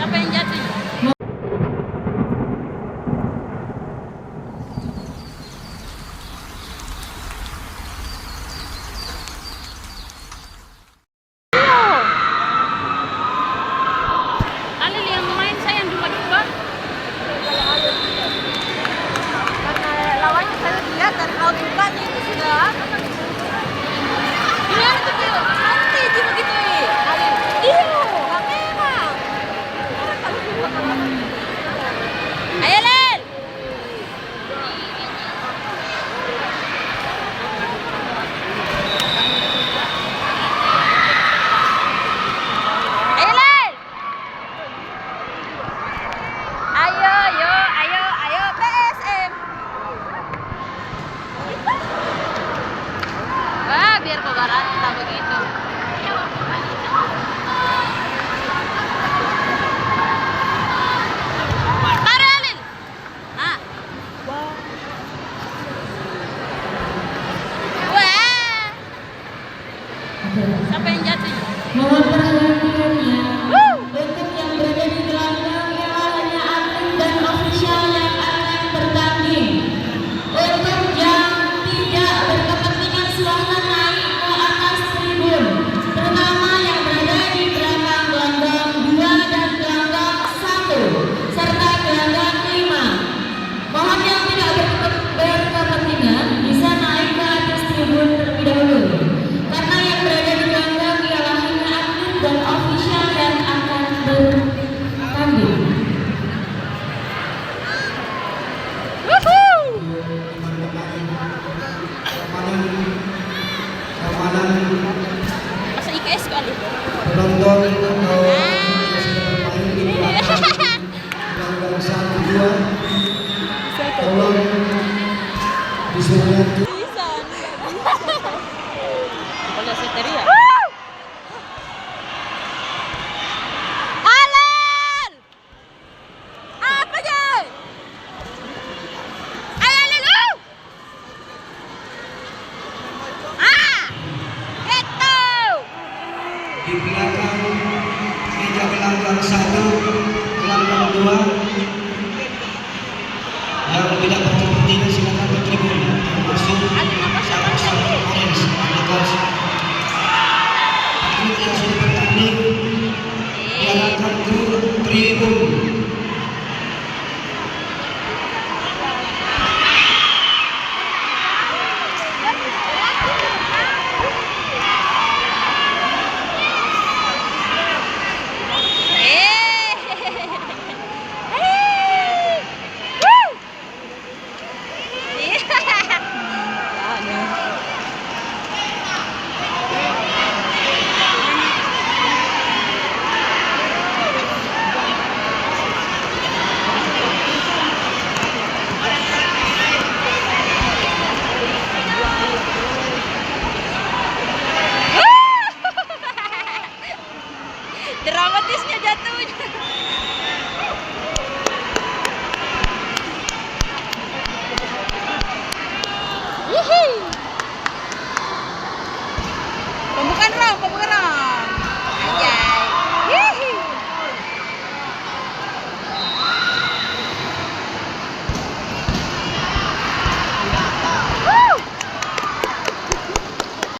Siapa yang jatuh? Alil yang main, saya yang dua-dua. Karena lawannya saya lihat dari laut mukanya itu sudah Gimana tuh Pio? Nanti itu begitu Alil. iyo, memang. Ayo Lel. Ayo Lel. Ayo, ayo PSM. Wah, biar kau garanta begitu. Tarik Alil. Ah. Wah. Siapa yang jatuh? Mohon perhatiannya untuk yang berada di gelanggang ialah hanya atlet dan ofisial yang akan bertanding. Untuk yang tidak berkepentingan silahkan naik ke atas tribun, terutama yang berada di belakang gelanggang 2 dan gelanggang 1 serta gelanggang 5. Mohon yang tidak berkepentingan bisa naik ke atas tribun terlebih dahulu. Karena yang berada di gelanggang ialah hanya atlet dan ofisial yang akan bertanding. Masa IKS kali. Penonton atau yang sedang bermain di belakang gelanggang 1, 2 tolong disuruh Boleh saya teriak. Alil! Apa je? Ayo Alil! Gitu! di belakang meja gelanggang 1, gelanggang 2 yang tidak berkepentingan silakan ke tribun termasuk salah orange atlet yang sudah bertanding diarahkan ke tribun. Dramatisnya jatuhnya. Hihi.